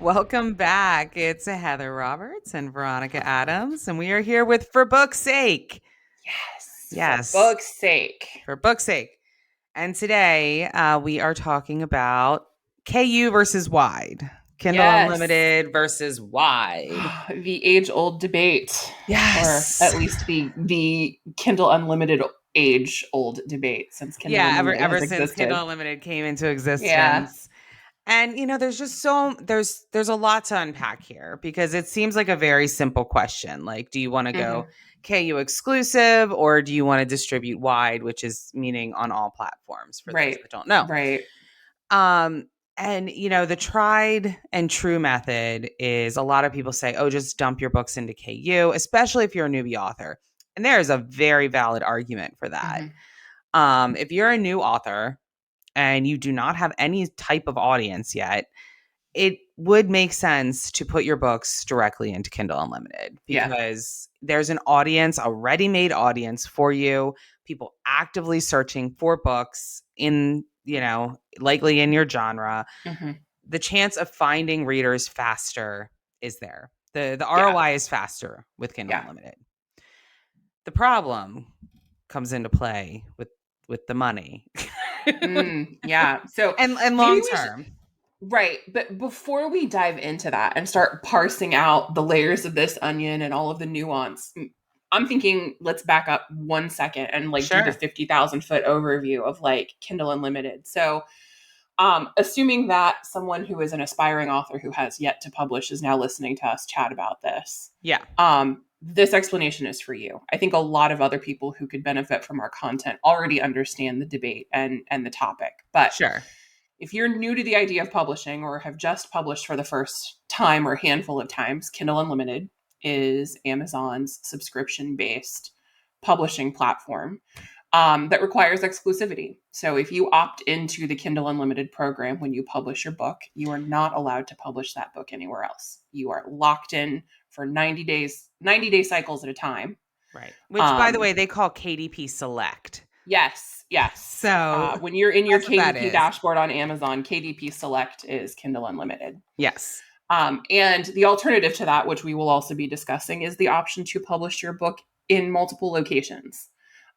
Welcome back. It's Heather Roberts and Veronica Adams, and we are here with For Book's Sake. Yes, for Yes, book's sake. For Book's Sake. And today we are talking about KU versus Wide, Kindle Yes. Unlimited versus Wide. The age-old debate, or Yes. at least the Kindle Unlimited age-old debate, since Kindle Yeah, ever Unlimited has ever since Kindle existed. Unlimited came into Yeah. existence. And there's just there's a lot to unpack here because it seems like a very simple question. Like, do you want to go hmm KU exclusive or do you want to distribute wide, which is meaning on all platforms for those Right. that don't know. Right. Um and the tried and true method is a lot of people say, "Oh, just dump your books into KU," especially if you're a newbie author. And there is a very valid argument for that. hmm If you're a new author and you do not have any type of audience yet, it would make sense to put your books directly into Kindle Unlimited Yeah. because there's an audience, a ready-made audience for you, people actively searching for books in, likely in your genre. hmm The chance of finding readers faster is there. The Yeah. ROI is faster with Kindle Yeah. Unlimited. The problem comes into play with the money. Yeah. So and maybe long we should. term. Right. But before we dive into that and start parsing out the layers of this onion and all of the nuance, I'm thinking let's back up 1 second and like do the Sure. 50,000 foot overview of like Kindle Unlimited. So, assuming that someone who is an aspiring author who has yet to publish is now listening to us chat about this, Yeah. this explanation is for you. I think a lot of other people who could benefit from our content already understand the debate and the topic. But Sure. if you're new to the idea of publishing or have just published for the first time or handful of times, Kindle Unlimited is Amazon's subscription based publishing platform that requires exclusivity. So if you opt into the Kindle Unlimited program when you publish your book, you are not allowed to publish that book anywhere else. You are locked in for 90 days, 90-day cycles at a time. Right. Which, by the Um, way, they call KDP Select. yes, yes. So When you're in your that's what that KDP is. dashboard on Amazon, KDP Select is Kindle Unlimited. Yes. And the alternative to that, which we will also be discussing, is the option to publish your book in multiple locations.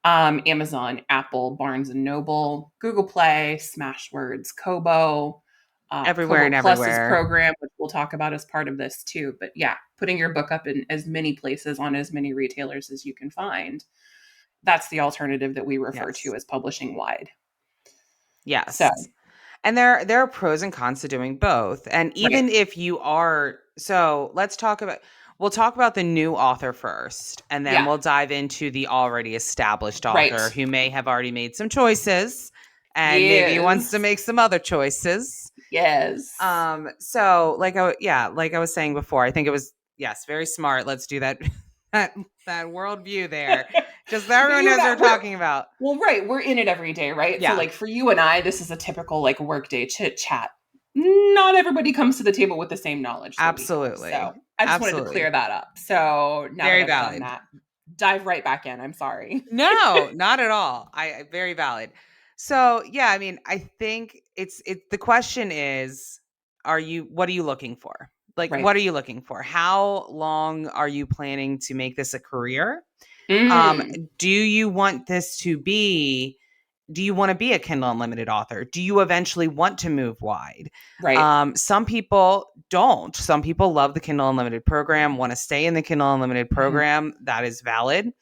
Amazon, Apple, Barnes and Noble, Google Play, Smashwords, Kobo, Everywhere Kobo and Plus's everywhere. program, which we'll talk about as part of this too. But yeah, putting your book up in as many places on as many retailers as you can find. That's the alternative that we refer Yes. to as publishing wide. So, Yes. And there are pros and cons to doing both. And right. even if you are, so we'll talk about the new author first, and then Yeah, we'll dive into the already established author right. who may have already made some choices and maybe wants to Yes. make some other choices. Yes. So like I was saying before, I think it was, yes, very smart. Let's do that that that worldview there. Just so But everyone you and knows what I, we're talking about. well, right, we're in it every day, right? So, Yeah, like, for you and I, this is a typical, like, workday chit chat. Not everybody comes to the table with the same knowledge that we have. absolutely. So, I just wanted to Absolutely. clear that up. So, now that Very I've done valid. that, dive right back in. I'm sorry. No, not at all. Very valid. So, yeah, I mean, I think the question is, what are you looking for? Like, Right. what are you looking for? How long are you planning to make this a career? Um, Mm, do you want this to be do you want to be a Kindle Unlimited author? Do you eventually want to move wide? right. Some people don't. Some people love the Kindle Unlimited program, want to stay in the Kindle Unlimited hmm program. That is valid.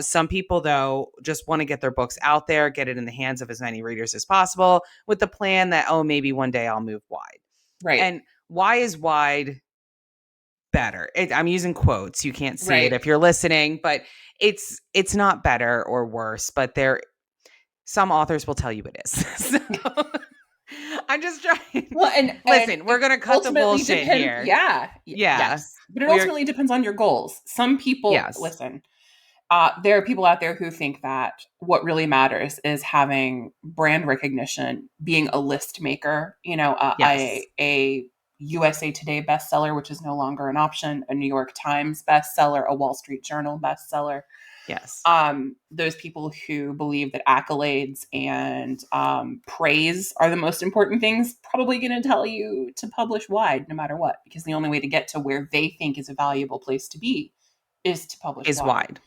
Some people, though, just want to get their books out there, get it in the hands of as many readers as possible with the plan that, oh, maybe one day I'll move wide. Right. And why is wide better? I'm using quotes. You can't see it Right. if you're listening, but it's not better or worse, but some authors will tell you it is. So I'm just trying. Well, and Listen, we're gonna it cut the ultimately bullshit depends. here. Yeah. Yeah, Yes. But it we're ultimately depends on your goals. Some people, yes, listen, there are people out there who think that what really matters is having brand recognition, being a list maker, yes, a USA Today bestseller, which is no longer an option, a New York Times bestseller, a Wall Street Journal bestseller. Yes. Those people who believe that accolades and praise are the most important things probably going to tell you to publish wide no matter what, because the only way to get to where they think is a valuable place to be is to publish Is wide.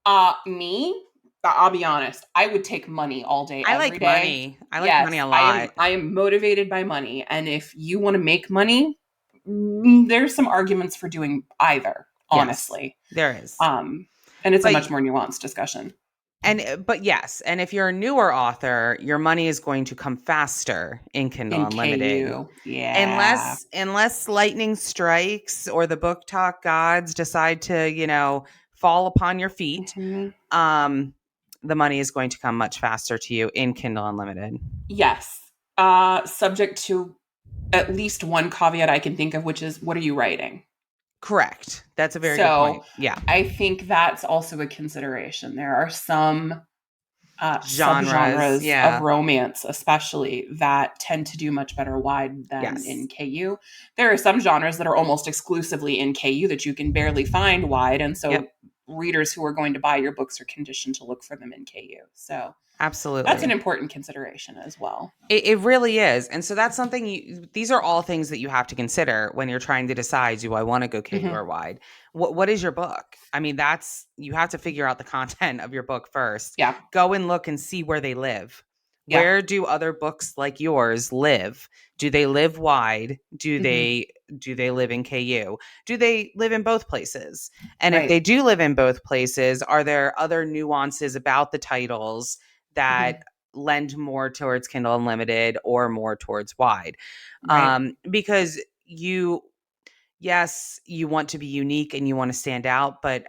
wide. Me, I'll be honest, I would take money all day I every like day. money. I like money Yes, a I am lot. I am motivated by money, and if you want to make money, there's some arguments for doing either, Yes, honestly. there is. Um and it's a But much more nuanced discussion. but yes, and if you're a newer author, your money is going to come faster in Kindle In Unlimited. KU. Yeah. Unless lightning strikes or the book talk gods decide to, fall upon your feet, Mhm. um, the money is going to come much faster to you in Kindle Unlimited. Yes. Subject to at least one caveat I can think of, which is, what are you writing? Correct. That's a very good So point. Yeah. I think that's also a consideration. There are some Genres. subgenres of Yeah. romance, especially, that tend to do much better wide than Yes. in KU. There are some genres that are almost exclusively in KU that you can barely find wide. And so Yep. readers who are going to buy your books are conditioned to look for them in KU. So that's an Absolutely. important consideration as well. It really is. And so that's something these are all things that you have to consider when you're trying to decide, do I want to go KU Hmm. or wide? What is your book? I mean, you have to figure out the content of your book first. Yeah. Go and look and see where they live. Yeah. Where do other books like yours live? Do they live wide? Hmm. Do they live in KU? Do they live in both places? And if Right. they do live in both places, are there other nuances about the titles that Hmm. lend more towards Kindle Unlimited or more towards wide? Right. Because yes, you want to be unique and you want to stand out, but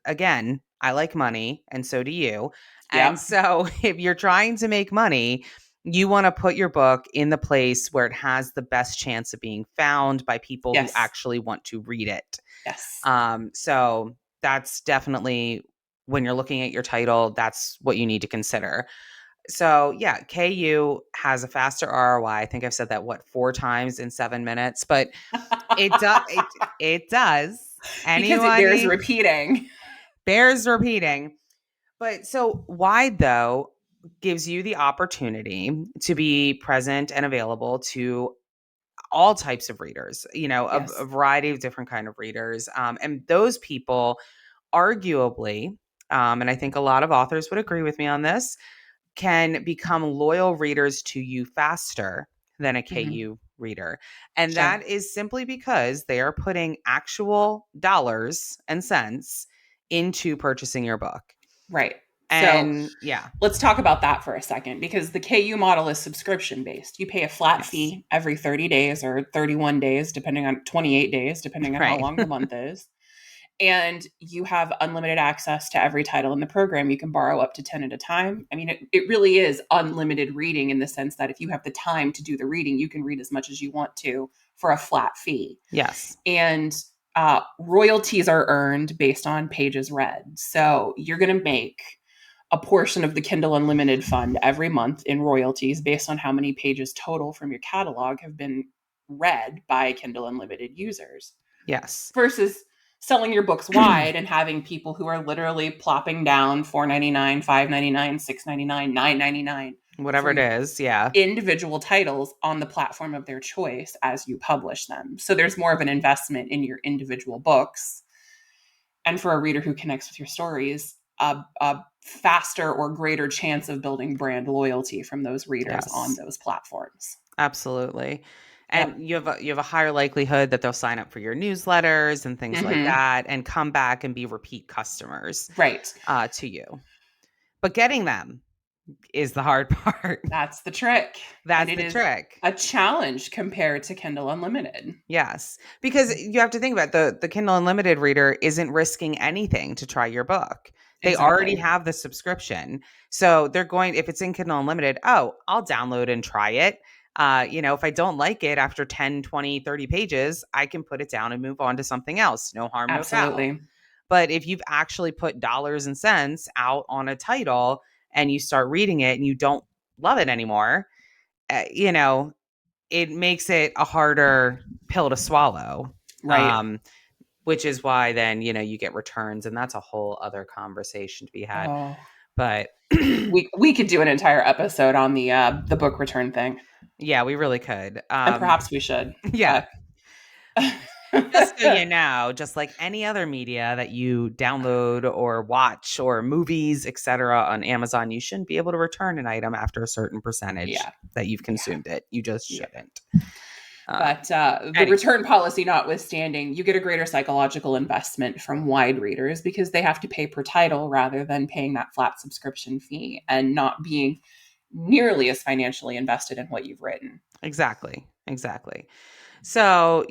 again, I like money and so do you. And Yep. so if you're trying to make money, you want to put your book in the place where it has the best chance of being found by people who Yes. actually want to read it. Yes. So that's definitely, when you're looking at your title, that's what you need to consider. So yeah, KU has a faster ROI. I think I've said that four times in 7 minutes, but it does. It does. Because it bears Anybody repeating. bears repeating. But so wide though gives you the opportunity to be present and available to all types of readers. A Yes. variety of different kind of readers, and those people, arguably, and I think a lot of authors would agree with me on this, can become loyal readers to you faster than a Hmm. KU reader. And Sure. that is simply because they are putting actual dollars and cents into purchasing your book. Right. So And yeah, let's talk about that for a second, because the KU model is subscription based. You pay a flat yes, fee every 30 days or 31 days, depending on 28 days, depending on how right. long the month is. And you have unlimited access to every title in the program. You can borrow up to 10 at a time. I mean, it really is unlimited reading, in the sense that if you have the time to do the reading, you can read as much as you want to for a flat fee. Yes, And royalties are earned based on pages read. So you're going to make a portion of the Kindle Unlimited fund every month in royalties based on how many pages total from your catalog have been read by Kindle Unlimited users, yes. versus selling your books wide and having people who are literally plopping down $4.99, $5.99, $6.99, $9.99 Whatever for it is, yeah. individual titles on the platform of their choice as you publish them. So there's more of an investment in your individual books. And for a reader who connects with your stories, a faster or greater chance of building brand loyalty from those readers on Yes. those platforms. Absolutely. Yep. And you have a higher likelihood that they'll sign up for your newsletters and things like Hmm. that and come back and be repeat customers Right. to you. But getting them is the hard part. That's the trick. And That's it the is trick. a challenge compared to Kindle Unlimited. Yes. Because you have to think about the Kindle Unlimited reader isn't risking anything to try your book. They already Exactly. have the subscription. So they're going, if it's in Kindle Unlimited, oh, I'll download and try it. If I don't like it after 10, 20, 30 pages, I can put it down and move on to something else. No harm, no foul. Absolutely. But if you've actually put dollars and cents out on a title and you start reading it and you don't love it anymore, uh, you know, it makes it a harder pill to swallow. Right. Um, which is why then, you get returns, and that's a whole other conversation to be had. Oh, But we could do an entire episode on the book return thing, yeah, we really could. and perhaps we should. Yeah. But Just so you know, just like any other media that you download or watch or movies, etc., on Amazon, you shouldn't be able to return an item after a certain percentage yeah, that you've yeah, consumed it. You just yeah. shouldn't. But the Anyway, return policy notwithstanding, you get a greater psychological investment from wide readers because they have to pay per title rather than paying that flat subscription fee and not being nearly as financially invested in what you've written. exactly. Exactly. So,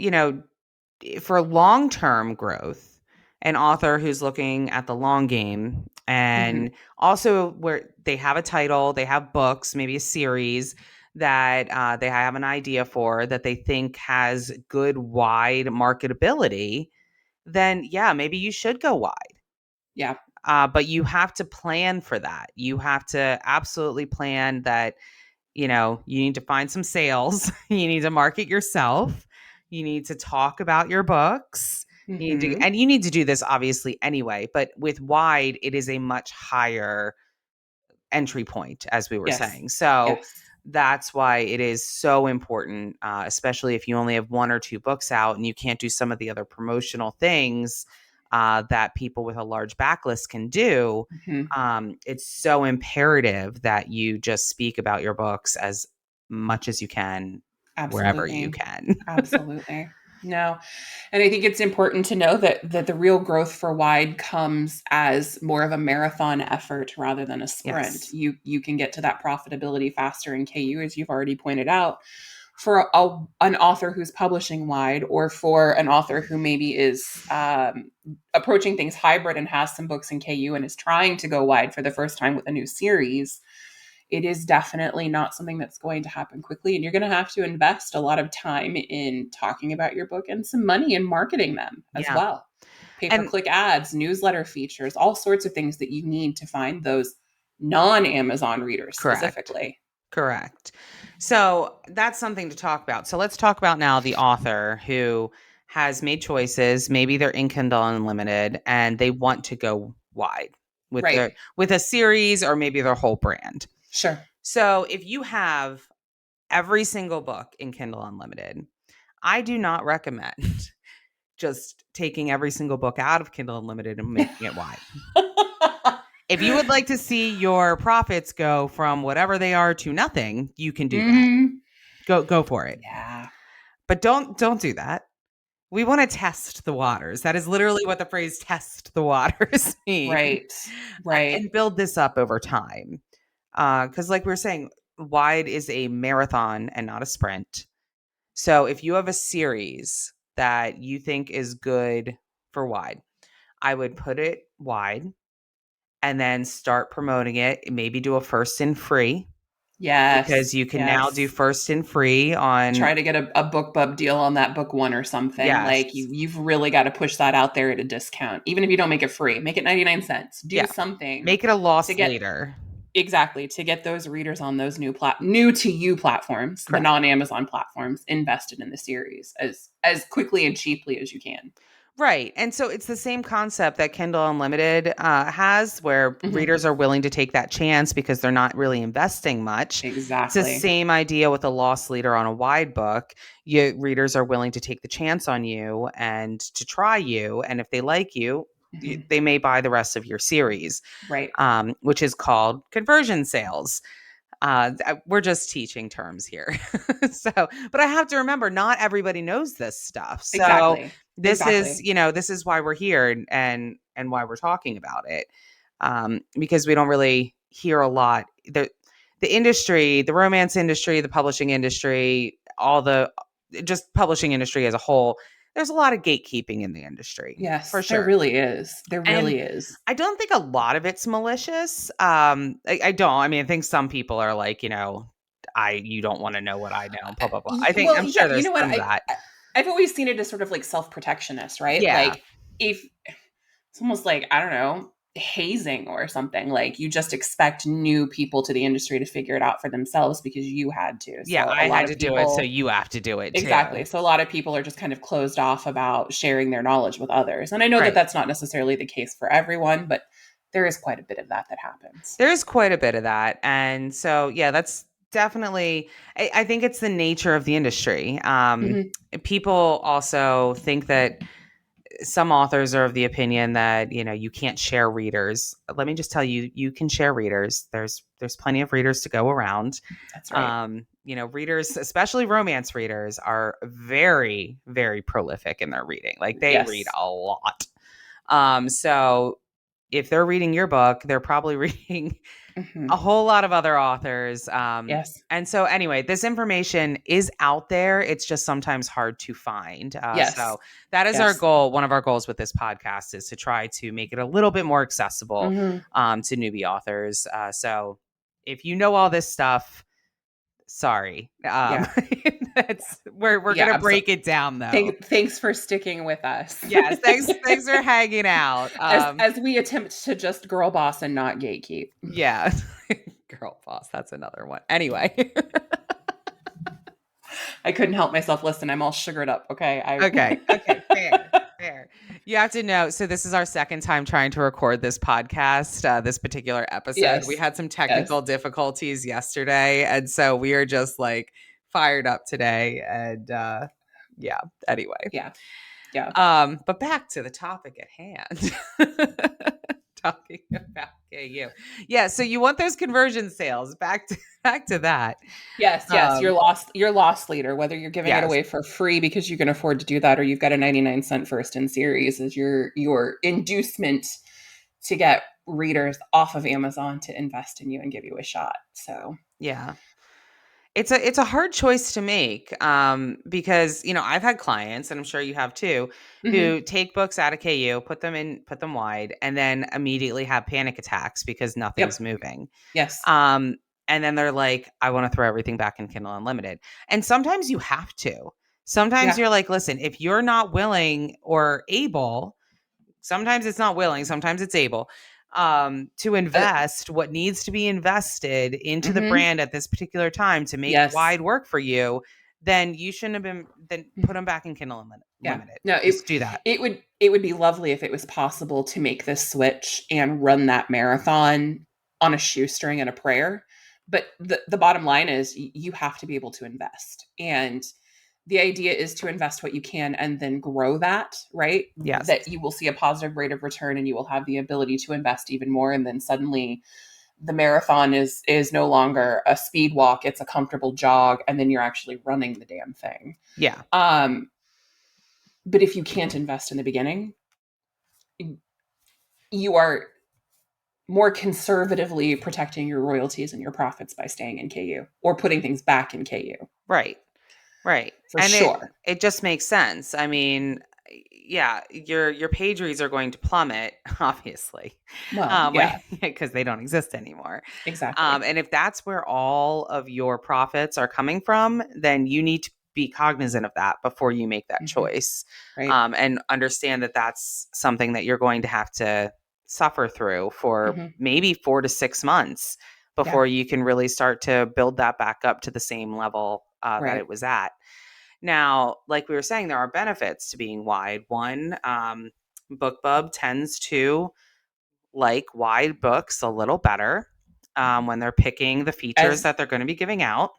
for long-term growth, an author who's looking at the long game, Mm-hmm. and also where they have a title, they have books, maybe a series that they have an idea for that they think has good wide marketability, then yeah, maybe you should go wide. Yeah. But you have to plan for that. You have to absolutely plan that you need to find some sales. You need to market yourself. You need to talk about your books. Mm-hmm. And you need to do this obviously anyway, but with wide, it is a much higher entry point, as we were Yes. saying. So Yes. that's why it is so important, especially if you only have one or two books out and you can't do some of the other promotional things that people with a large backlist can do. Mm-hmm. It's so imperative that you just speak about your books as much as you can, wherever you Absolutely. can. Absolutely. No. And I think it's important to know that the real growth for wide comes as more of a marathon effort rather than a sprint. Yes. You can get to that profitability faster in KU, as you've already pointed out, for an author who's publishing wide, or for an author who maybe is approaching things hybrid and has some books in KU and is trying to go wide for the first time with a new series. It is definitely not something that's going to happen quickly. And you're going to have to invest a lot of time in talking about your book and some money in marketing them as Yeah. well. Pay per And click ads, newsletter features, all sorts of things that you need to find those non Amazon readers correct. specifically. Correct. So that's something to talk about. So let's talk about now the author who has made choices. Maybe they're in Kindle Unlimited and they want to go wide Right. with a series or maybe their whole brand. Sure. So if you have every single book in Kindle Unlimited, I do not recommend just taking every single book out of Kindle Unlimited and making it wide. If you would like to see your profits go from whatever they are to nothing, you can do that. Mm-hmm. Go for it. Yeah. But don't do that. We want to test the waters. That is literally what the phrase test the waters means. Right. Right. And build this up over time. Cuz like we were saying, wide is a marathon and not a sprint. So if you have a series that you think is good for wide, I would put it wide and then start promoting it. Maybe do a first in free, because Yes. you can now do Yes. first and free on. Try to get a book bub deal on that book one or something. Like Yes. you've really got to push that out there at a discount. Even if you don't make it free, make it 99 cents. Do Yeah. something Make it a to loss get leader. exactly to get those readers on those new to you platforms, the Correct. non-Amazon platforms, invested in the series as quickly and cheaply as you can. Right. And so it's the same concept that Kindle Unlimited has, where Mhm. readers are willing to take that chance because they're not really investing much. It's the Exactly. same idea with a loss leader on a wide book. Readers are willing to take the chance on you and to try you. And if they like you, Mhm. they may buy the rest of your series, Right. which is called conversion sales. We're just teaching terms here. So, but I have to remember, not everybody knows this stuff. So Exactly. this is, Exactly. this is why we're here, and why we're talking about it. Because we don't really hear a lot. The industry, the romance industry, the publishing industry, all the just publishing industry as a whole, there's a lot of gatekeeping in the industry for Yes, there sure. really is. There And really is. I don't think a lot of it's malicious. I don't. I mean, I think some people are like, you don't want to know what I know, blah blah blah. Well, I'm yeah, sure you there's know what? some of that. I've always seen it as sort of like self-protectionist, right? Yeah, Like if it's almost like, I don't know, hazing or something. Like you just expect new people to the industry to figure it out for themselves because you had to. Yeah, So a I lot had of to do it, so people, you have to do it exactly. too. So a lot of people are just kind of closed off about sharing their knowledge with others. And I know that Right. that's not necessarily the case for everyone, but there is quite a bit of that happens. There's quite a bit of that. And so, yeah, that's definitely, I think it's the nature of the industry. Hmm. People also think that some authors are of the opinion that, you can't share readers. Let me just tell you, you can share readers. There's plenty of readers to go around. That's right. Readers, especially romance readers, are very, very prolific in their reading. Like they read Yes. a lot. So if they're reading your book, they're probably reading a Hmm. whole lot of other authors. Yes. And so, anyway, this information is out there. It's just sometimes hard to find. Yes. So, that is our Yes. goal. One of our goals with this podcast is to try to make it a little bit more accessible Hmm. to newbie authors. So, if you know all this stuff, sorry. Yeah. We're Yeah. gonna break it down though. Thanks for sticking with us. Yes, thanks for hanging out. As we attempt to just girl boss and not gatekeep. Yeah. Girl boss, that's another one. Anyway. I couldn't help myself. Listen, I'm all sugared up. Okay. Okay, fair, fair. You have to know, so this is our second time trying to record this podcast, this particular episode. We Yes. had some Yes. technical difficulties yesterday, and so we are just like fired up today. And yeah, anyway. Yeah. Yeah. But back to the topic at hand. Talking about KU. Yeah, so you want those conversion sales. Back to that. Yes. Yes. Um, Your loss leader, whether you're giving it yes. away for free because you can afford to do that, or you've got a 99-cent first in series is your inducement to get readers off of Amazon to invest in you and give you a shot. So Yeah. It's a hard choice to make, because I've had clients, and I'm sure you have too, mhm. who take books out of KU, put them wide, and then immediately have panic attacks because nothing's Yep. moving. Yes. Um, and then they're like, I want to throw everything back in Kindle Unlimited. And sometimes you have to. Sometimes Yeah. you're like, listen, if you're not willing or able, sometimes it's not willing, sometimes it's able, to Uh, invest what needs to be invested into the mhm. brand at this particular time to make Yes. wide work for you, then you shouldn't have been, then put them back in Kindle Yeah. Limited. No, Just do that. it would be lovely if it was possible to make this switch and run that marathon on a shoestring and a prayer. But the bottom line is you have to be able to invest. And the idea is to invest what you can and then grow that, right? Yes. That you will see a positive rate of return and you will have the ability to invest even more. And then suddenly the marathon is no longer a speed walk, it's a comfortable jog, and then you're actually running the damn thing. Yeah. But if you can't invest in the beginning, you are more conservatively protecting your royalties and your profits by staying in KU or putting things back in KU Right. Right. for And it sure. it just makes sense. I mean, yeah, your page reads are going to plummet, obviously, Well, yeah, because they don't exist anymore. exactly. And if that's where all of your profits are coming from, then you need to be cognizant of that before you make that Hmm. choice, Right. and understand that that's something that you're going to have to suffer through for Hmm. maybe 4 to 6 months Yeah. before you can really start to build that back up to the same level that Right. it was at. Now, like we were saying, there are benefits to being wide. One, BookBub tends to like wide books a little better when they're picking the features As that they're going to be giving out.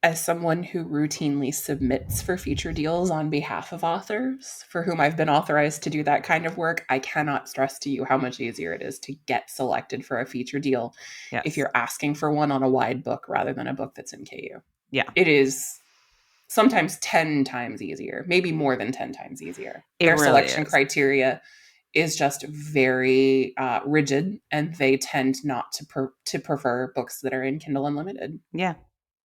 as someone who routinely submits for feature deals on behalf of authors for whom I've been authorized to do that kind of work, I cannot stress to you how much easier it is to get selected for a feature deal if Yes. you're asking for one on a wide book rather than a book that's in KU. Yeah, It is sometimes 10 times easier, maybe more than 10 times easier. it Their really selection is. criteria is just very rigid, and they tend not to prefer books that are in Kindle Unlimited. Yeah,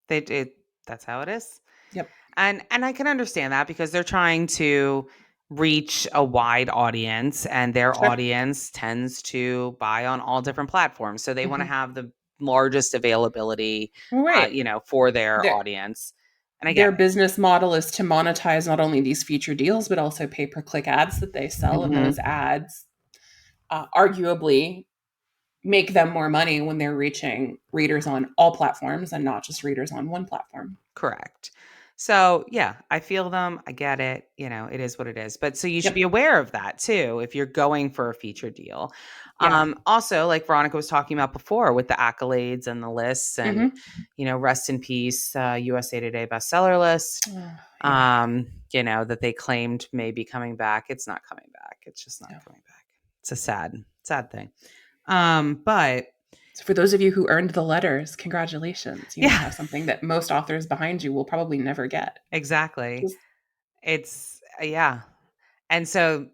that's how it is. Yep. And I can understand that because they're trying to reach a wide audience, and their Sure. audience tends to buy on all different platforms. So they want to Hmm. have the largest availability, Right. for their Their audience. And I get their business model is to monetize not only these feature deals but also pay per click ads that they it. sell, and Hmm. those ads, arguably, make them more money when they're reaching readers on all platforms and not just readers on one platform. Correct. So, yeah, I feel them. I get it. It is what it is. But so you should be Yep. aware of that too if you're going for a feature deal. Yeah. Also, like Veronica was talking about before with the accolades and the lists, and, Mm-hmm. rest in peace, USA Today bestseller list, Oh, yeah. that they claimed may be coming back. It's not coming back. It's just not No. coming back. It's a sad, sad thing. But So for those of you who earned the letters, congratulations. You now yeah, have something that most authors behind you will probably never get. exactly. Just- It's, yeah. And so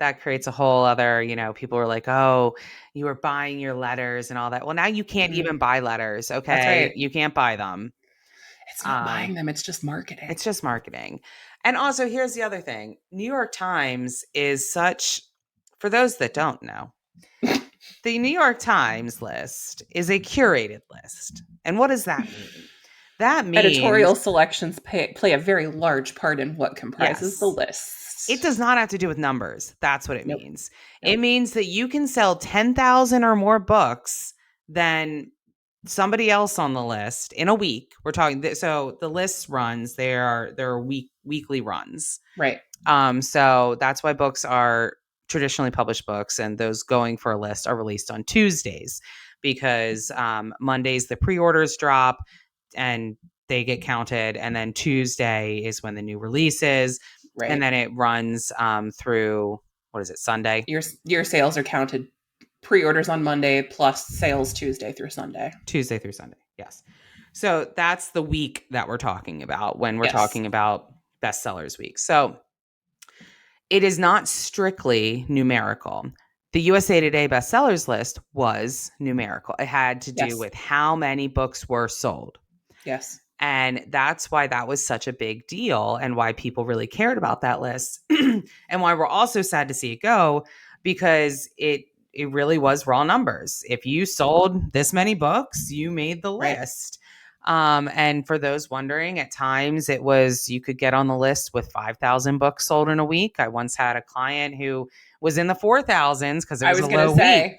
that creates a whole other, people are like, "Oh, you were buying your letters and all that." Well, now you can't Mm, even buy letters, that's okay? right. You can't buy them. It's not Um, buying them, it's just marketing. it's just marketing. And also, here's the other thing. New York Times is such, for those that don't know, the New York Times list is a curated list. And what does that mean? That means, Editorial selections play a very large part in what comprises the yes, it list. does not have to do with numbers. That's what it Nope. means. It Nope. means that you can sell 10,000 or more books than somebody else on the list in a week. We're talking so the list runs, there are weekly runs. Right. So that's why books are traditionally published books, and those going for a list are released on Tuesdays because Mondays the pre-orders drop and they get counted, and then Tuesday is when the new release is, and Right. then it runs through, what is it, Sunday? Your sales are counted pre-orders on Monday plus sales Tuesday through Sunday. Tuesday through Sunday. Yes. So that's the week that we're talking about when we're Yes. talking about bestsellers week. So it is not strictly numerical. The USA Today bestsellers list was numerical. It had to do Yes. with how many books were sold. Yes. And that's why that was such a big deal and why people really cared about that list. And why we're also sad to see it go, because it really was raw numbers. If you sold this many books, you made the Right. list. And for those wondering, at times it was you could get on the list with 5,000 books sold in a week. I once had a client who was in the 4,000s because it I was a was gonna low week. say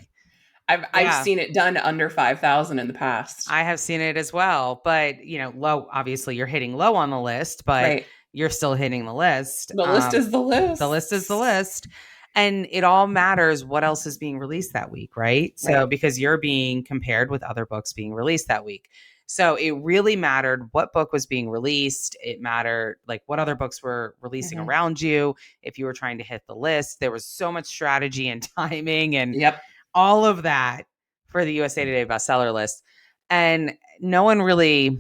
I've Yeah. seen it done under 5,000 in the past. I have seen it as well, but low. Obviously, you're hitting low on the list, but Right. you're still hitting the list. The list is the The list is the list. list, and it all matters what else is being released that week, right? So Right. because you're being compared with other books being released that week, so it really mattered what book was being released. It mattered like what other books were releasing Mm-hmm. around you. If you were trying to hit the list, there was so much strategy and timing and Yep. all of that for the USA Today bestseller list. And no one really,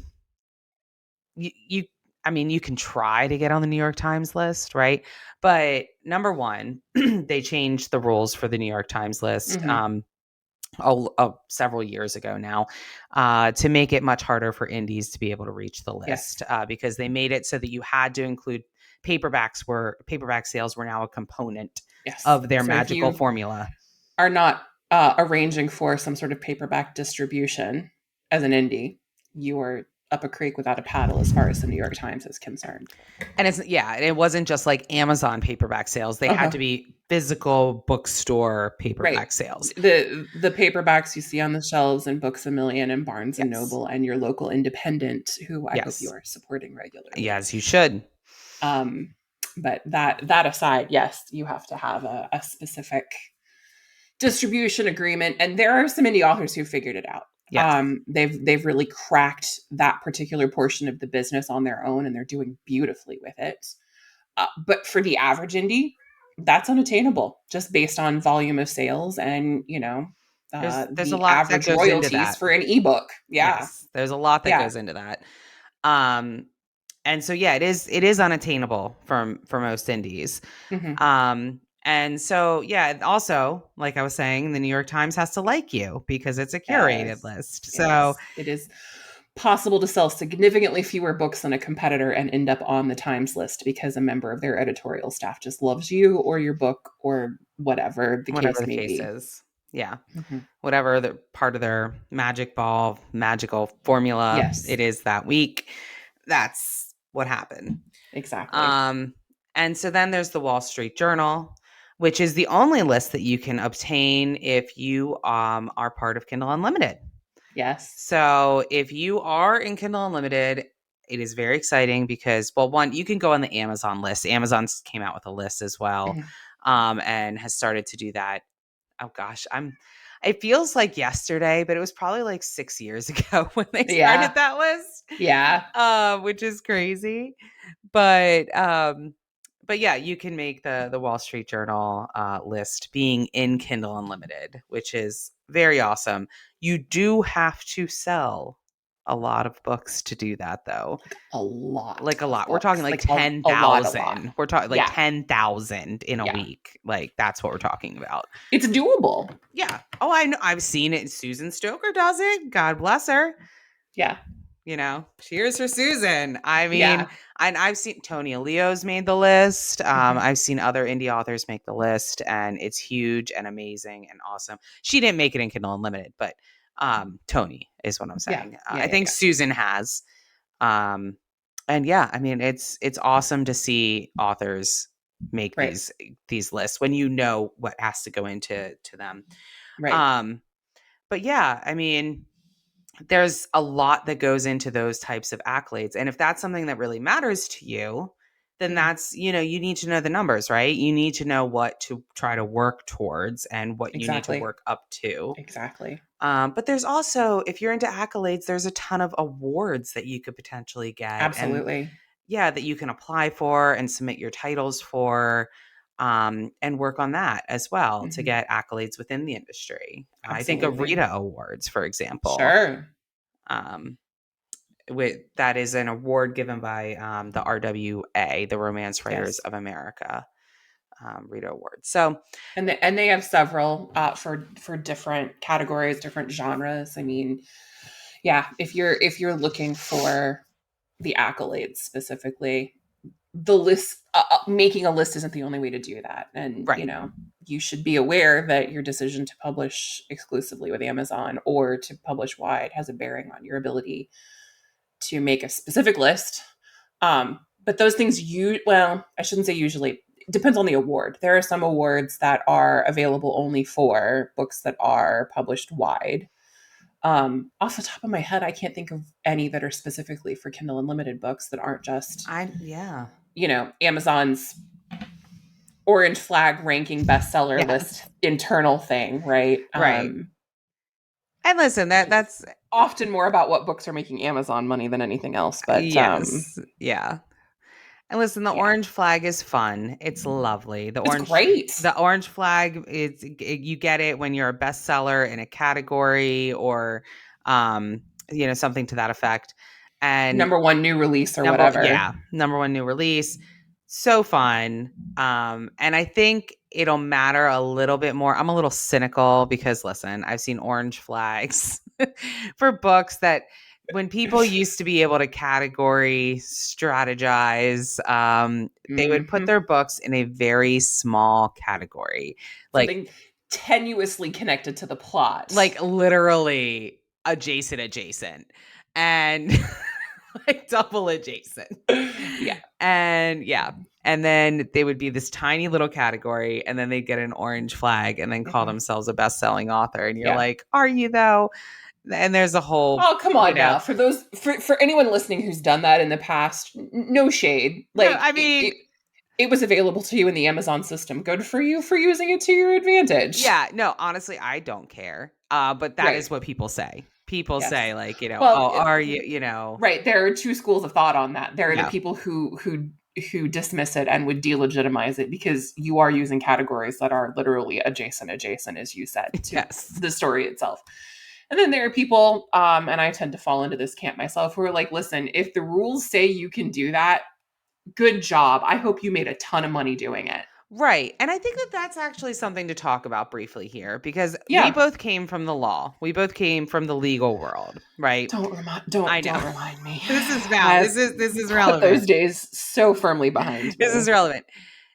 you I mean, you can try to get on the New York Times list, right? But number one, they changed the rules for the New York Times list Mm-hmm. several years ago now, to make it much harder for indies to be able to reach the Yes. list, because they made it so that you had to include paperback sales were now a component Yes. of their So if magical you formula. are not arranging for some sort of paperback distribution as an indie, you are up a creek without a paddle as far as the New York Times is concerned. And it wasn't just like Amazon paperback sales. They had Uh-huh. to be physical bookstore Right. paperback sales. The paperbacks you see on the shelves in Books a Million and Barnes and Yes. Noble and your local independent, who I hope you Yes. are supporting regularly. Yes, you should. Um, but that aside, yes, you have to have a specific distribution agreement, and there are some indie authors who figured it out. Yes. They've really cracked that particular portion of the business on their own, and they're doing beautifully with it. But for the average indie, that's unattainable just based on volume of sales and There's a the lot that average goes into royalties that. for an ebook. Yeah, Yes. There's a lot that yeah. goes into that. Um and so yeah, it is unattainable for most indies. Hmm. And so yeah, also, like I was saying, the New York Times has to like you because it's a curated Yes, list. So yes. It is possible to sell significantly fewer books than a competitor and end up on the Times list because a member of their editorial staff just loves you or your book or whatever the whatever case the may case be. is. Yeah. Hmm. Whatever the part of their magical formula Yes, it is that week, that's what happened. exactly. Um, and so then there's the Wall Street Journal. which is the only list that you can obtain if you are part of Kindle Unlimited. Yes. So if you are in Kindle Unlimited, it is very exciting because, well, one, you can go on the Amazon list. Amazon's came out with a list as well, Mhm. and has started to do that. Oh gosh, it feels like yesterday, but it was probably like 6 years ago when they started Yeah. that list, Yeah. which is crazy. But but yeah, you can make the Wall Street Journal list being in Kindle Unlimited, which is very awesome. You do have to sell a lot of books to do that, though. Like a lot Like a of lot. We're talking books. like Like a lot, a lot. 10,000. We're talking like Yeah. 10,000 in a Yeah. week. Like that's what we're talking about. It's doable. Yeah. Oh, I know. I've seen it. Susan Stoker does it. God bless her. Yeah. Cheers for Susan. I mean, Yeah. and I've seen Tony Leo's made the list. Mhm. I've seen other indie authors make the list, and it's huge and amazing and awesome. She didn't make it in Kindle Unlimited, but Tony is what I'm Yeah. saying. Yeah. I Yeah. think Yeah. Susan has. Um, and yeah, I mean, it's awesome to see authors make Right. these lists when you know what has to go into them. Right. Um, but yeah, I mean, there's a lot that goes into those types of accolades. And if that's something that really matters to you, then Mhm. that's, you need to know the numbers, right? You need to know what to try to work towards and what you need to Exactly. work up to. Exactly. But there's also, if you're into accolades, there's a ton of awards that you could potentially get. And Absolutely. yeah, that you can apply for and submit your titles for, and work on that as well to Mhm. get accolades within the industry. I think of Absolutely. Rita Awards, for example. Sure. Um, that is an award given by the RWA, the Romance Writers Yes. of America, Rita Award. So, And they have several for different categories, different genres. I mean, yeah, if you're looking for the accolades specifically, the list making a list isn't the only way to do that. And right. you should be aware that your decision to publish exclusively with Amazon or to publish wide has a bearing on your ability to make a specific list. But those things, well, I shouldn't say usually. It depends on the award. There are some awards that are available only for books that are published wide. Off the top of my head, I can't think of any that are specifically for Kindle Unlimited books that aren't just, Yeah. Amazon's orange flag ranking bestseller Yes. list internal thing, right? Right. And listen, Which is that's often more about what books are making Amazon money than anything else. But yes. Yeah. And listen, the yeah, orange flag is fun. It's lovely. it's great. The orange flag is, you get it when you're a bestseller in a category or something to that effect. And Number one new release or whatever. number one new release. So fun. And I think it'll matter a little bit more. I'm a little cynical because listen, I've seen orange flags for books that when people used to be able to category strategize, they would put Hmm. their books in a very small category. Like Something tenuously connected to the plot. literally adjacent and like double adjacent. Yeah. And yeah. And then they would be this tiny little category, and then they'd get an orange flag and then call Mhm. themselves a best-selling author. And you're Yeah. like, are you though? And there's a whole, Oh, come on now. For anyone listening who's done that in the past, no shade. no, Like I it, mean, it, it was available to you in the Amazon system. Good for you for using it to your advantage. yeah, no, honestly, I don't care. But that Right. is what people say. People Yes. say like, Well, oh, are you, right. There are two schools of thought on that. There are the yeah, people who dismiss it and would delegitimize it because you are using categories that are literally adjacent, as you said, to yes. the story itself. And then there are people, and I tend to fall into this camp myself, who are like, listen, if the rules say you can do that, good job. I hope you made a ton of money doing it. Right. And I think that that's actually something to talk about briefly here because we Yeah. both came from the law. We both came from the legal world, right? Don't remind don't I know. don't remind me. This is now. I This is put those relevant. days so firmly behind This is me. relevant.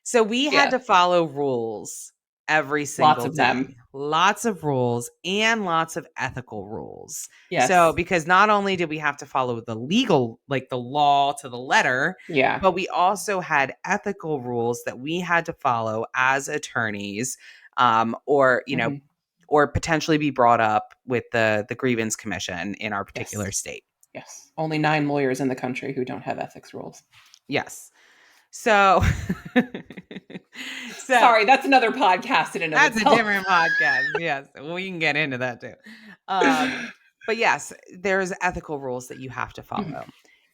So we had Yeah. to follow rules every Lots single of them. day. Lots of rules and lots of ethical rules. So, Yes. because not only did we have to follow the legal, like the law to the letter, Yeah. but we also had ethical rules that we had to follow as attorneys, or, Hmm. or potentially be brought up with the grievance commission in our particular Yes. state. Yes. Only 9 lawyers in the country who don't have ethics rules. Yes. So, so Sorry, that's another podcast in and of that's a itself. different podcast. Yes, we can get into that too. Um, but yes, there's ethical rules that you have to Mhm. follow.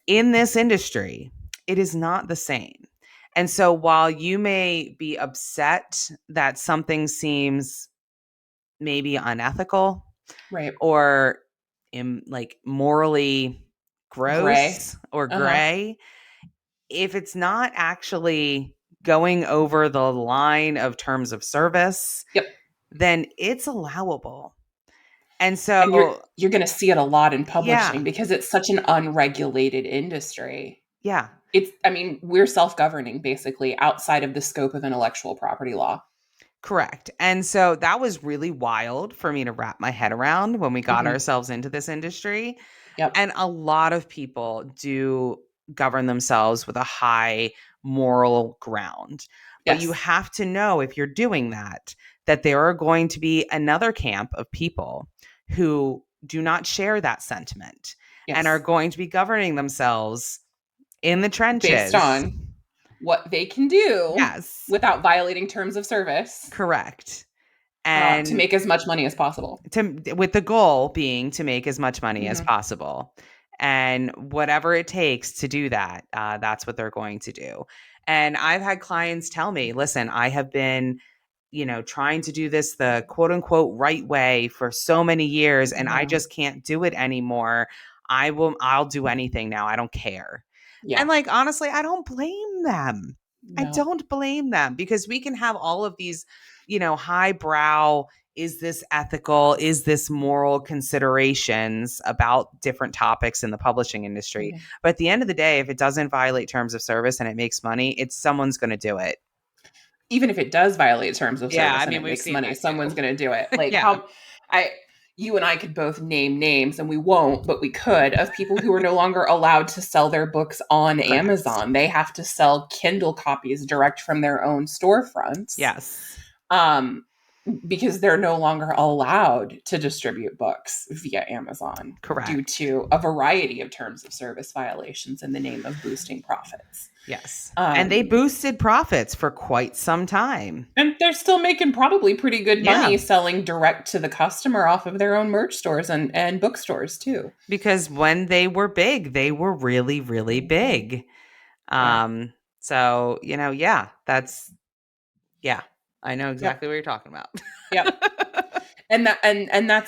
In this industry, it is not the same. And so while you may be upset that something seems maybe unethical Right. or like morally Gray. gross or Uh-huh. gray, if it's not actually going over the line of terms of service, Yep. then it's allowable. And And you're so, you're going to see it a lot in publishing yeah, because it's such an unregulated industry. yeah, I mean, we're self-governing basically outside of the scope of intellectual property law. correct. And so that was really wild for me to wrap my head around when we got Hmm. ourselves into this industry. Yep. And a lot of people do govern themselves with a high moral ground. But you Yes. have to know if you're doing that, that there are going to be another camp of people who do not share that sentiment and are Yes. going to be governing themselves in the Based trenches. on what they can do Yes, without violating terms of service, correct. to And make as much money as possible. with the goal being to make as much money as Hmm. possible. And whatever it takes to do that, that's what they're going to do. And I've had clients tell me, listen, I have been, trying to do this the quote unquote right way for so many years, and I Yeah. just can't do it anymore. I'll do anything now. I don't care. And Yeah. like, honestly, I don't blame them. I No. don't blame them because we can have all of these, highbrow, is this ethical? Is this moral considerations about different topics in the publishing industry? Mhm. But at the end of the day, if it doesn't violate terms of service and it makes money, it's someone's going to do it. Even if it does violate terms of Yeah, I service and mean, it we've makes seen money, that someone's going to do it. too. Like Yeah, how I you and I could both name names and we won't, but we could, of people who are no longer allowed to sell their books on correct. Amazon. They have to sell Kindle copies direct from their own storefronts. Yes, Um because they're no longer allowed to distribute books via Amazon due correct. to a variety of terms of service violations in the name of boosting profits. Yes. And they Um, boosted profits for quite some time. and they're still making probably pretty good Yeah, money selling direct to the customer off of their own merch stores and bookstores too. because when they were big, they were really, really Mhm. big. Yeah. So, yeah, yeah, I know Yep. exactly what you're talking about. Yep. And that's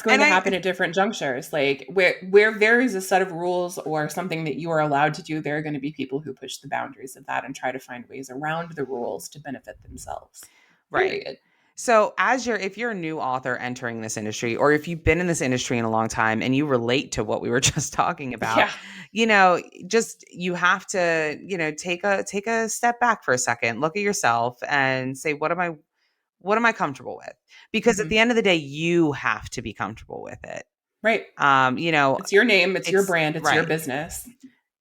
going And to I, happen at different junctures. Like where there is a set of rules or something that you are allowed to do, there are going to be people who push the boundaries of that and try to find ways around the rules to benefit themselves. right. Period. So, if you're a new author entering this industry, or if you've been in this industry in a long time and you relate to what we were just talking about, Yeah. just you have to, take a step back for a second, look at yourself and say, what am I comfortable with? Because at Hmm. the end of the day, you have to be comfortable with it. Right. Um, you know, It's your name, it's your it's brand, it's your right. business.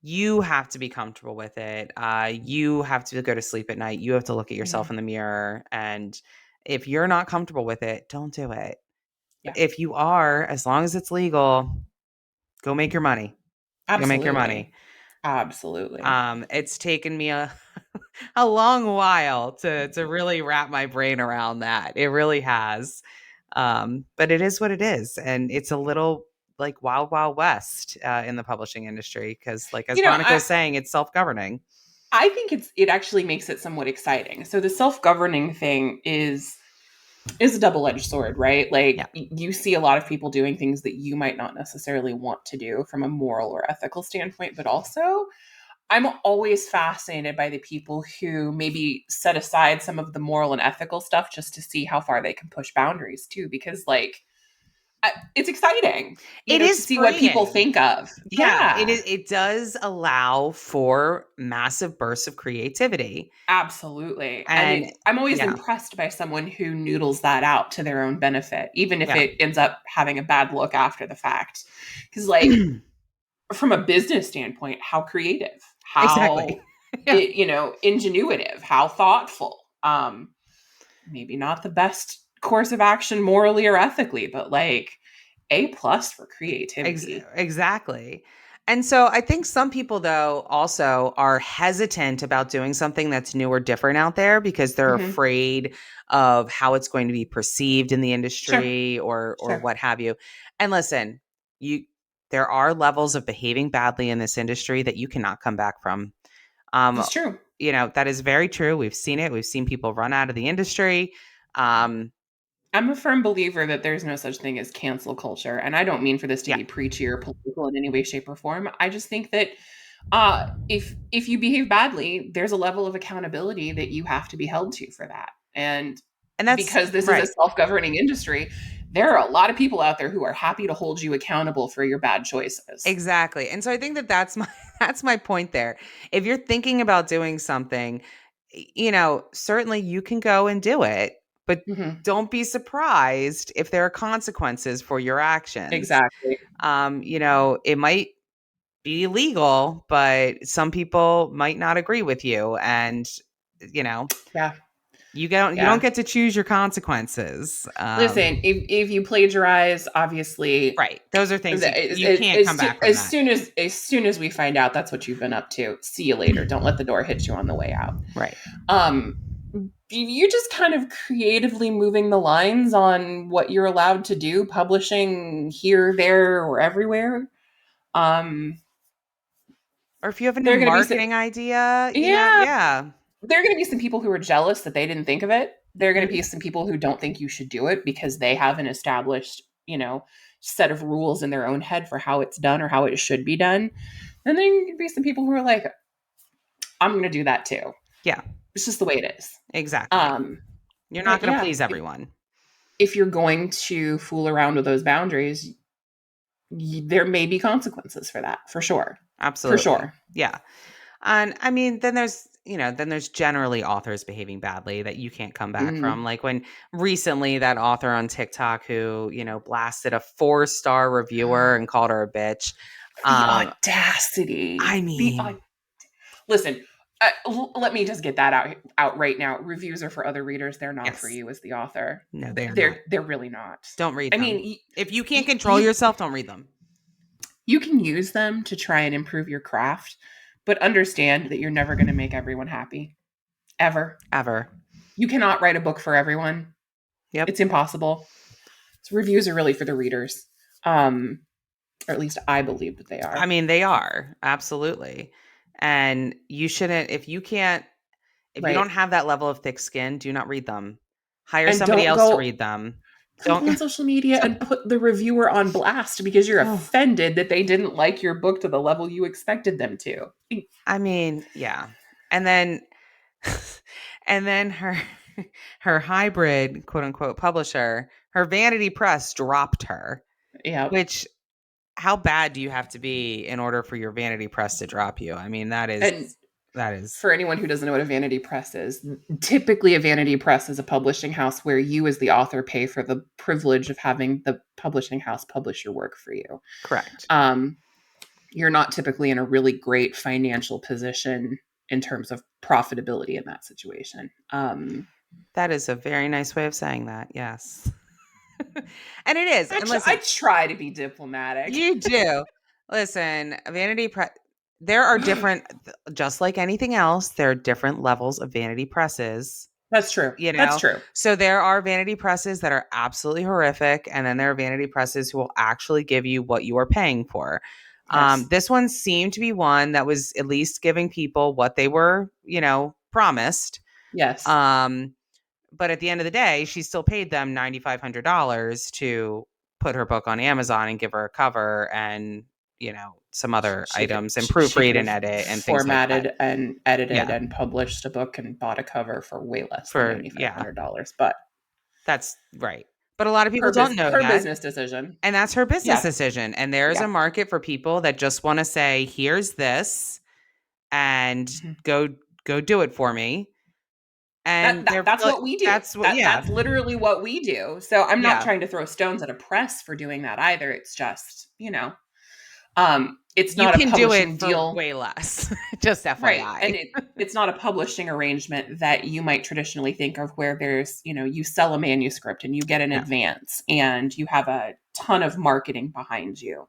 You have to be comfortable with it. You have to go to sleep at night. You have to look at yourself Mhm. in the mirror. And if you're not comfortable with it, don't do it. But Yeah. if you are, as long as it's legal, go make your money. Go make your money. Absolutely. Absolutely. It's taken me a a long while to really wrap my brain around that. It really has. But it is what it is, and it's a little like wild, wild west in the publishing industry because, like as You know, Veronica I was saying, it's self-governing. I think it actually makes it somewhat exciting. So the self-governing thing is a double-edged sword, right? Yeah, Like you see a lot of people doing things that you might not necessarily want to do from a moral or ethical standpoint, but also I'm always fascinated by the people who maybe set aside some of the moral and ethical stuff just to see how far they can push boundaries too because like it's exciting, It to is see what people freeing. think of. Yeah, it Yeah, is. It does allow for massive bursts of creativity. absolutely. I And mean, I'm always yeah, impressed by someone who noodles that out to their own benefit, even if yeah, it ends up having a bad look after the fact. Because, like, from a business standpoint, how creative, exactly. how Yeah, ingenuitive, how thoughtful. Maybe not the best course of action morally or ethically, but like A plus for creativity. exactly. And so I think some people, though, also are hesitant about doing something that's new or different out there because they're Hmm. afraid of how it's going to be perceived in the Sure, industry or sure. what have you. And listen, you there are levels of behaving badly in this industry that you cannot come back from. Um, That's true. that is very true. We've seen it. We've seen people run out of the industry. Um, I'm a firm believer that there's no such thing as cancel culture. And I don't mean for this to yeah, be preachy or political in any way, shape, or form. I just think that if you behave badly, there's a level of accountability that you have to be held to for that. And and that's because this is a right. self-governing industry, there are a lot of people out there who are happy to hold you accountable for your bad choices. Exactly. And so I think that that's my that's my point there. If you're thinking about doing something, certainly you can go and do it, but Hmm. don't be surprised if there are consequences for your actions. Exactly. It might be illegal, but some people might not agree with you and you know, Yeah. you don't Yeah. get to choose your consequences. Listen, if you plagiarize, obviously, Right. Those are things you can't come as, back from as that. soon as soon as we find out that's what you've been up to, see you later. Don't let the door hit you on the way out. Right. Um, you're just kind of creatively moving the lines on what you're allowed to do, publishing here, there, or everywhere. Um, Or if you have a new there are going to be some, marketing idea, yeah, yeah. there are going to be some people who are jealous that they didn't think of it. There are going to be Mhm. some people who don't think you should do it because they have an established, set of rules in their own head for how it's done or how it should be done. And then there are going to be some people who are like, I'm going to do that too. Yeah, It's just the way it is. exactly. Um, You're not but going to yeah, please everyone. if you're going to fool around with those boundaries, there may be consequences for that, for sure. For Absolutely. sure. Yeah. And I mean, then there's generally authors behaving badly that you can't come back from. Mm. Like when recently that author on TikTok who, blasted a 4-star reviewer and called her a bitch. The Um, audacity. I mean, Listen, let me just get that out right now. Reviews are for other readers. They're not for yes. you as the author. No, they are not. They're really not. Don't read I them. mean, If you can't control you yourself, don't read them. you can use them to try and improve your craft, but understand that you're never going to make everyone happy ever. Ever. You cannot write a book for everyone. Yep. It's impossible. So reviews are really for the readers. Or at least I believe that they I are. mean, they are. Absolutely. And you shouldn't if you don't Right. have that level of thick skin, do not read them. Hire And somebody else to read them. don't Don't go on social media and don't put the reviewer on blast because you're oh, offended that they didn't like your book to the level you expected them to. I mean, yeah. And then and then her hybrid quote unquote publisher, her Vanity Press dropped her, Yeah. which how bad do you have to be in order for your Vanity Press to drop you? I mean, And that is for anyone who doesn't know what a vanity press is, typically a vanity press is a publishing house where you, as the author, pay for the privilege of having the publishing house publish your work for you. correct. Um, you're not typically in a really great financial position in terms of profitability in that situation. That is a very nice way of saying that. Yes. And it is. And I listen, try to be diplomatic. you do. Listen, Vanity Press, there are different, just like anything else, there are different levels of vanity presses, That's true. you That's know? true. So there are vanity presses that are absolutely horrific. And then there are vanity presses who will actually give you what you are paying for. Yes. This one seemed to be one that was at least giving people what they were, promised. Yes. Um, but at the end of the day, she still paid them $9,500 to put her book on Amazon and give her a cover and, some other items and She could proofread and have edit and things like that. formatted and edited Yeah. and published a book and bought a cover for way less than For, ninety five yeah, hundred dollars. But that's right. But a lot of people don't know Her that. business decision. And that's her business Yeah. decision. And there's a Yeah. market for people that just want to say, here's this and Mhm. go do it for me. And That's what we do. that's what, yeah. That's literally what we do. So I'm not Yeah. trying to throw stones at a press for doing that either. It's just, it's You not a can do it publishing for deal. way less. Just Right. FYI. And it's not a publishing arrangement that you might traditionally think of where there's, you sell a manuscript and you get an No. advance and you have a ton of marketing behind you.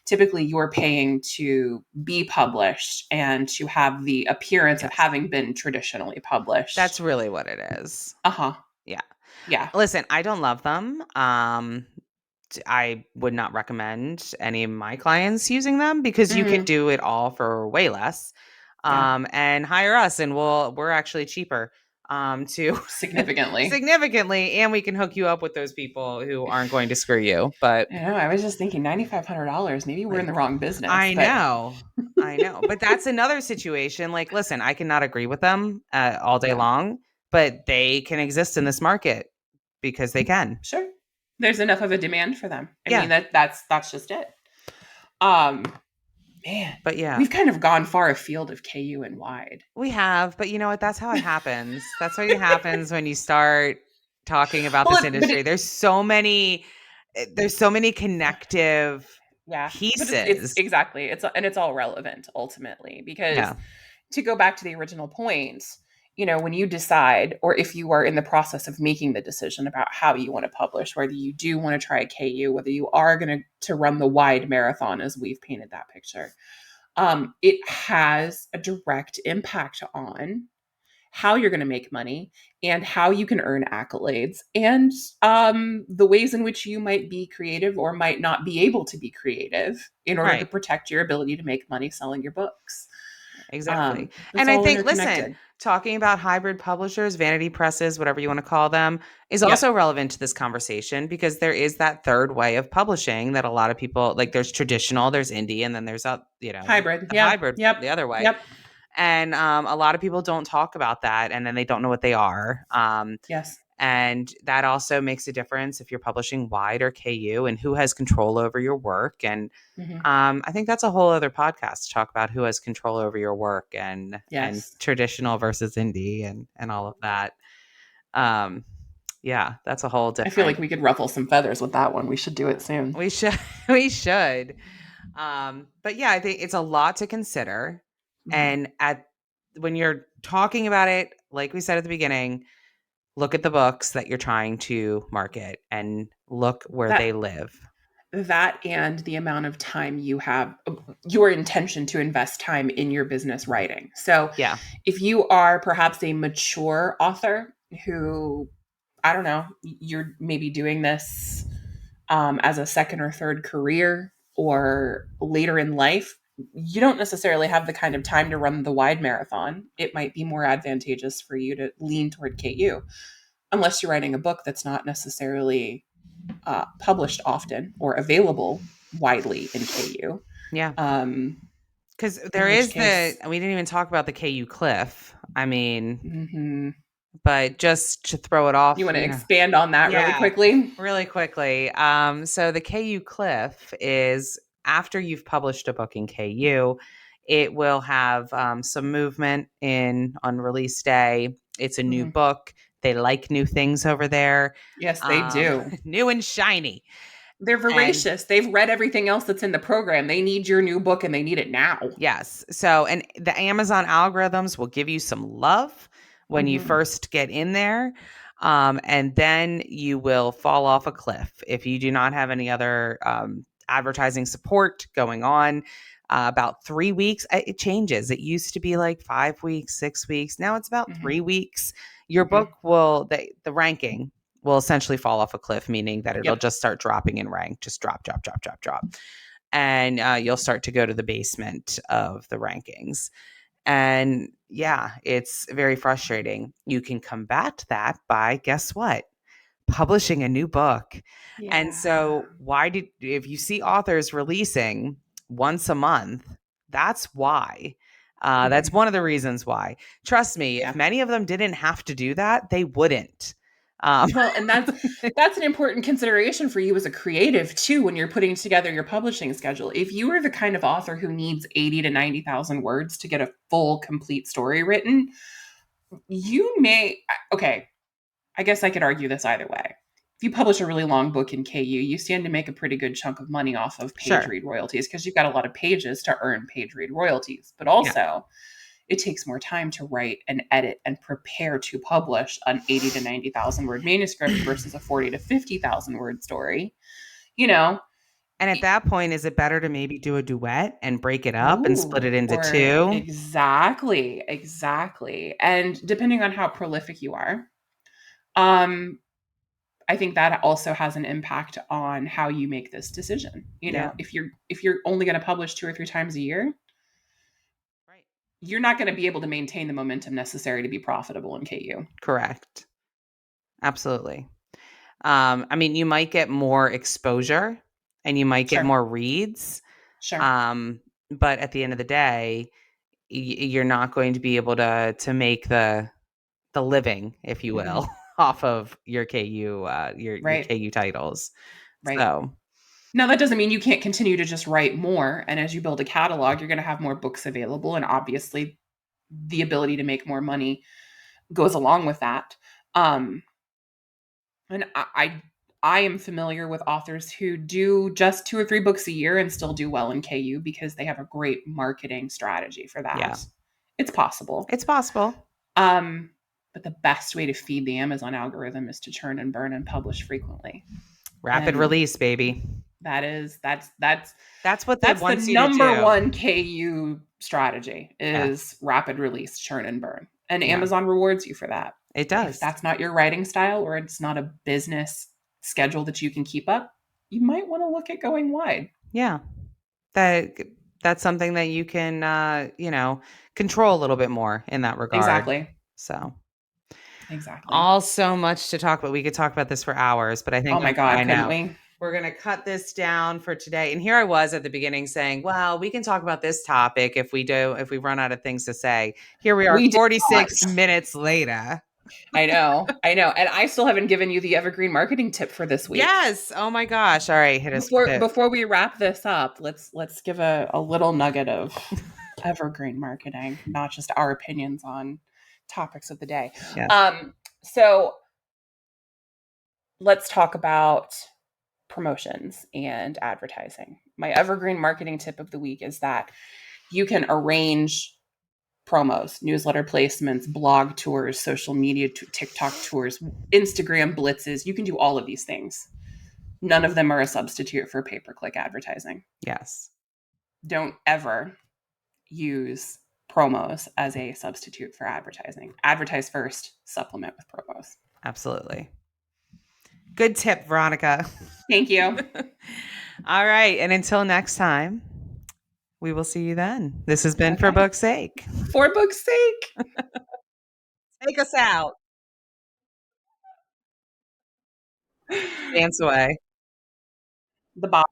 Typically, you're paying to be published and to have the appearance of Yes. having been traditionally published. That's really what it is. Uh-huh. Yeah. Yeah. Listen, I don't love them. I would not recommend any of my clients using them because you can Mhm. do it all for way less. Yeah. And hire us and we're actually cheaper to Significantly. significantly, and we can hook you up with those people who aren't going to screw you. But I was just thinking $9,500. Maybe we're in like, the wrong business, I but know. I know. But that's another situation. Like, listen, I cannot agree with them all day yeah, long, but they can exist in this market because they can. sure. There's enough of a demand for them. I mean, Yeah. that's just it. Um, Man, But yeah, we've kind of gone far afield of KU and wide. we have. But you know what? That's how it happens. That's what it happens when you start talking about Well, this industry. There's so many connective yeah, but it's pieces. exactly it's all relevant ultimately because Yeah. to go back to the original point, when you decide or if you are in the process of making the decision about how you want to publish, whether you do want to try a KU, whether you are going to run the wide marathon as we've painted that picture, it has a direct impact on how you're going to make money and how you can earn accolades and the ways in which you might be creative or might not be able to be creative in order to Right. protect your ability to make money selling your books. Exactly. It's And I all think, listen, interconnected. talking about hybrid publishers, vanity presses, whatever you want to call them, is Yep. also relevant to this conversation because there is that third way of publishing that a lot of people like. There's traditional, there's indie, and then there's Hybrid. the Yeah. hybrid Yep. the other way. Yep. And a lot of people don't talk about that, and then they don't know what they are. Yes. And that also makes a difference if you're publishing wide or KU and who has control over your work. And Hmm. I think that's a whole other podcast to talk about who has control over your work and Yes. traditional versus indie and all of that. Um, yeah, that's a whole I feel different. like we could ruffle some feathers with that one. We should do it soon. We should we should. But yeah, I think it's a lot to consider. Hmm. And at when you're talking about it, like we said at the beginning, look at the books that you're trying to market and look where That they live. that and the amount of time you have, your intention to invest time in your business writing. So Yeah. if you are perhaps a mature author who, I don't know, you're maybe doing this as a second or third career or later in life, you don't necessarily have the kind of time to run the wide marathon. It might be more advantageous for you to lean toward KU, unless you're writing a book that's not necessarily published often or available widely in KU. Yeah. Um, Because in there which is case, we didn't even talk about the KU Cliff. I mean, mhm. but just to throw it You off, want to expand on that really yeah, quickly? really quickly. So the KU Cliff is after you've published a book in KU, it will have some movement in on release day. It's a new Mhm. book. They like new things over there, Yes, they do. new and shiny. They're And voracious. They've read everything else that's in the program. They need your new book and they need it now. yes. So, and the Amazon algorithms will give you some love when you Mhm. first get in there. And then you will fall off a cliff if you do not have any other advertising support going on. About 3 weeks, it changes. It used to be like 5 weeks, 6 weeks. Now it's about Mhm. 3 weeks. Your Mhm. book will, the ranking will essentially fall off a cliff, meaning that it'll Yep. just start dropping in rank, just drop, drop, drop, drop, drop, and you'll start to go to the basement of the rankings. And yeah, it's very frustrating. You can combat that by, guess what? Publishing a new book. And Yeah. so, if you see authors releasing once a month, that's why. That's Mhm. one of the reasons why. Trust me, if Yeah. many of them didn't have to do that, they wouldn't. Um, Well, and that's an important consideration for you as a creative too when you're putting together your publishing schedule. If you are the kind of author who needs 80 to 90,000 words to get a full complete story written, you may okay, I guess I could argue this either way. If you publish a really long book in KU, you stand to make a pretty good chunk of money off of page sure. read royalties because you've got a lot of pages to earn page read royalties. But Yeah. also, it takes more time to write and edit and prepare to publish an 80 to 90,000 word manuscript versus a 40 to 50,000 word story. You know, And at that point, is it better to maybe do a duet and break it up and split ooh, it into or two? exactly, exactly. And depending on how prolific you are, um, I think that also has an impact on how you make this decision. You Yeah. know, if you're only going to publish 2 or 3 times a year, Right. you're not going to be able to maintain the momentum necessary to be profitable in KU. Correct. Absolutely. I mean, you might get more exposure and you might get Sure. more reads. Sure. Um, but at the end of the day, you're not going to be able to make the living, if you Mm-mm. will, off of your KU your Right. KU titles. Right. So Now, that doesn't mean you can't continue to just write more. And as you build a catalog, you're going to have more books available. And obviously, the ability to make more money goes along with that. Um, and I am familiar with authors who do just 2 or 3 books a year and still do well in KU because they have a great marketing strategy for yeah, that. It's possible. it's possible. Um, but the best way to feed the Amazon algorithm is to churn and burn and publish frequently. Rapid And release, baby. that is that's That's what it that's the wants you to number do. one KU strategy Yes. is rapid release, churn and burn. And Yeah, Amazon rewards you for that. it If does. that's not your writing style or it's not a business schedule that you can keep up, you might want to look at going wide. Yeah. That that's something that you can control a little bit more in that regard. Exactly. So, Exactly. all so much to talk about. We could talk about this for hours, but I Oh think my God, I couldn't know. we? We're going to cut this down for today. And here I was at the beginning saying, well, we can talk about this topic if we run out of things to say. Here we are We did 46 not. minutes later. I know. I know. And I still haven't given you the evergreen marketing tip for this week. Yes. Oh my gosh. All right, hit us with it. Before we wrap this up, let's give a little nugget of evergreen marketing, not just our opinions on topics of the day. Yeah. So let's talk about promotions and advertising. My evergreen marketing tip of the week is that you can arrange promos, newsletter placements, blog tours, social media, TikTok tours, Instagram blitzes. You can do all of these things. None of them are a substitute for pay-per-click advertising. Yes. Don't ever use promos as a substitute for advertising. Advertise first, supplement with promos. Absolutely. Good tip, Veronica. Thank you. All right. And until next time, we will see you then. This has been For Okay. Book's Sake. For book's sake. Take us out. Dance away. The bottom.